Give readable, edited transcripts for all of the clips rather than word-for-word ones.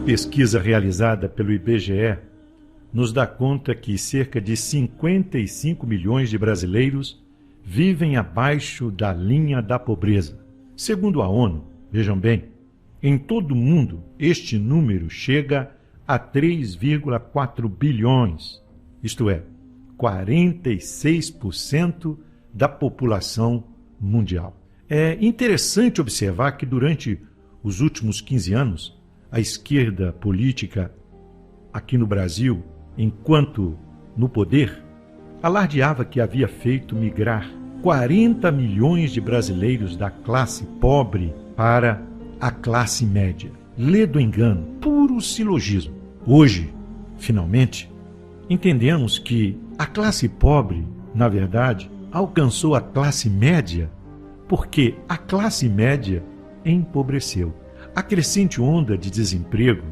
pesquisa realizada pelo IBGE nos dá conta que cerca de 55 milhões de brasileiros vivem abaixo da linha da pobreza. Segundo a ONU, vejam bem, em todo o mundo este número chega a 3,4 bilhões, isto é, 46% da população mundial. É interessante observar que durante os últimos 15 anos, a esquerda política aqui no Brasil, enquanto no poder, alardeava que havia feito migrar 40 milhões de brasileiros da classe pobre para a classe média. Lê do engano, puro silogismo. Hoje, finalmente, entendemos que a classe pobre, na verdade, alcançou a classe média porque a classe média empobreceu. A crescente onda de desemprego,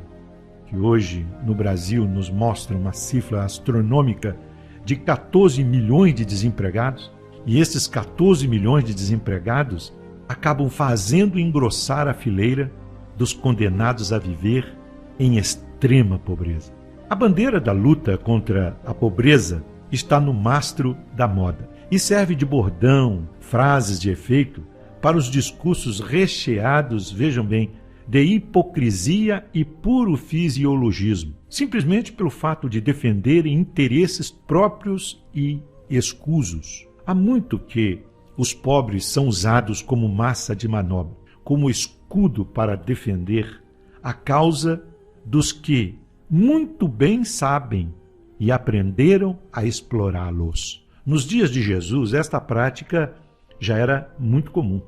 que hoje no Brasil nos mostra uma cifra astronômica de 14 milhões de desempregados, e esses 14 milhões de desempregados acabam fazendo engrossar a fileira dos condenados a viver em extrema pobreza. A bandeira da luta contra a pobreza está no mastro da moda e serve de bordão, frases de efeito para os discursos recheados, vejam bem, de hipocrisia e puro fisiologismo, simplesmente pelo fato de defenderem interesses próprios e escusos. Há muito que os pobres são usados como massa de manobra, como escudo para defender a causa dos que muito bem sabem e aprenderam a explorá-los. Nos dias de Jesus, esta prática já era muito comum.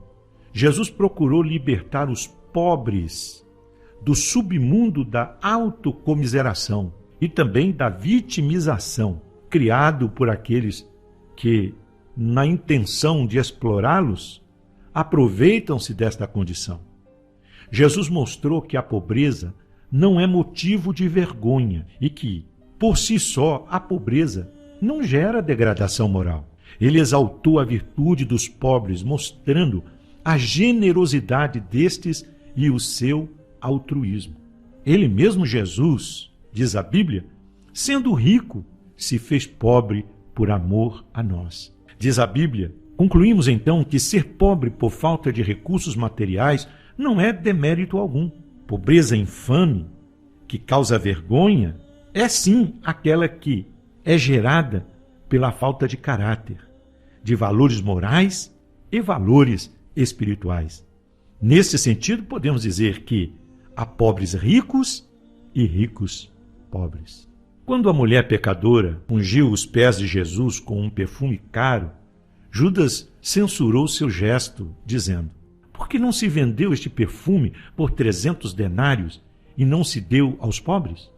Jesus procurou libertar os pobres do submundo da autocomiseração e também da vitimização, criado por aqueles que, na intenção de explorá-los, aproveitam-se desta condição. Jesus mostrou que a pobreza não é motivo de vergonha e que, por si só, a pobreza não gera degradação moral. Ele exaltou a virtude dos pobres, mostrando a generosidade destes e o seu altruísmo. Ele mesmo, Jesus, diz a Bíblia, sendo rico, se fez pobre por amor a nós. Diz a Bíblia, concluímos então que ser pobre por falta de recursos materiais não é demérito algum. Pobreza infame, que causa vergonha, é sim aquela que é gerada pela falta de caráter, de valores morais e valores espirituais. Nesse sentido, podemos dizer que há pobres ricos e ricos pobres. Quando a mulher pecadora ungiu os pés de Jesus com um perfume caro, Judas censurou seu gesto, dizendo: por que não se vendeu este perfume por 300 denários e não se deu aos pobres?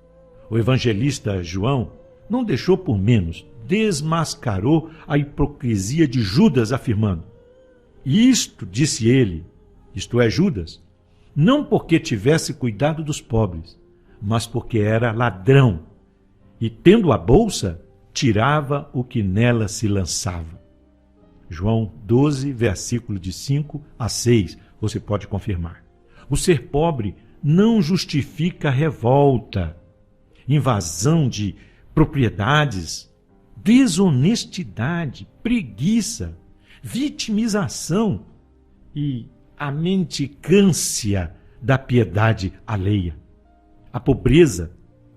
O evangelista João não deixou por menos, desmascarou a hipocrisia de Judas, afirmando: isto, disse ele, isto é, Judas, não porque tivesse cuidado dos pobres, mas porque era ladrão, e tendo a bolsa, tirava o que nela se lançava. João 12, versículo de 5 a 6, você pode confirmar. O ser pobre não justifica revolta, invasão de propriedades, desonestidade, preguiça, vitimização e a mendicância da piedade alheia. A pobreza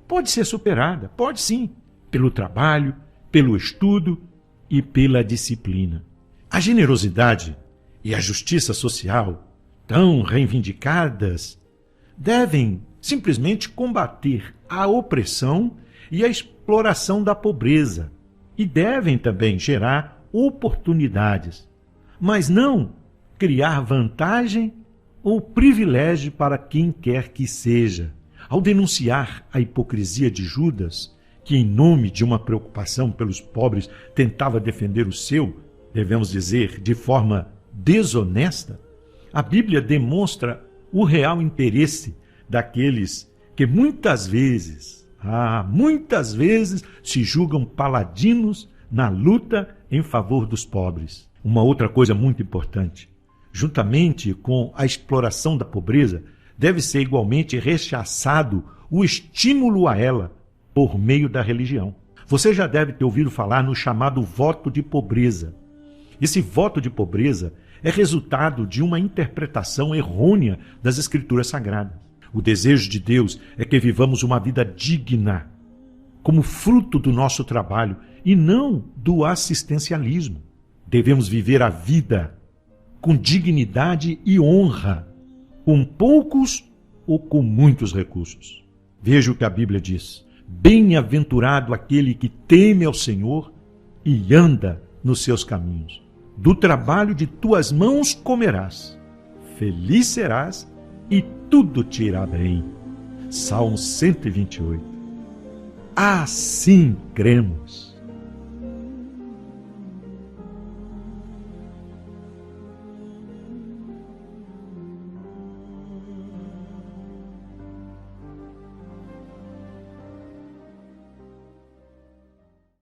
pode ser superada, pode sim, pelo trabalho, pelo estudo e pela disciplina. A generosidade e a justiça social, tão reivindicadas, devem simplesmente combater a opressão e a exploração da pobreza e devem também gerar oportunidades, mas não criar vantagem ou privilégio para quem quer que seja. Ao denunciar a hipocrisia de Judas, que em nome de uma preocupação pelos pobres tentava defender o seu, devemos dizer, de forma desonesta, a Bíblia demonstra o real interesse daqueles que muitas vezes se julgam paladinos na luta em favor dos pobres. Uma outra coisa muito importante, juntamente com a exploração da pobreza, deve ser igualmente rechaçado o estímulo a ela por meio da religião. Você já deve ter ouvido falar no chamado voto de pobreza. Esse voto de pobreza é resultado de uma interpretação errônea das Escrituras Sagradas. O desejo de Deus é que vivamos uma vida digna, como fruto do nosso trabalho e não do assistencialismo. Devemos viver a vida com dignidade e honra, com poucos ou com muitos recursos. Veja o que a Bíblia diz: bem-aventurado aquele que teme ao Senhor e anda nos seus caminhos. Do trabalho de tuas mãos comerás, feliz serás e tudo te irá bem. Salmo 128. Assim cremos.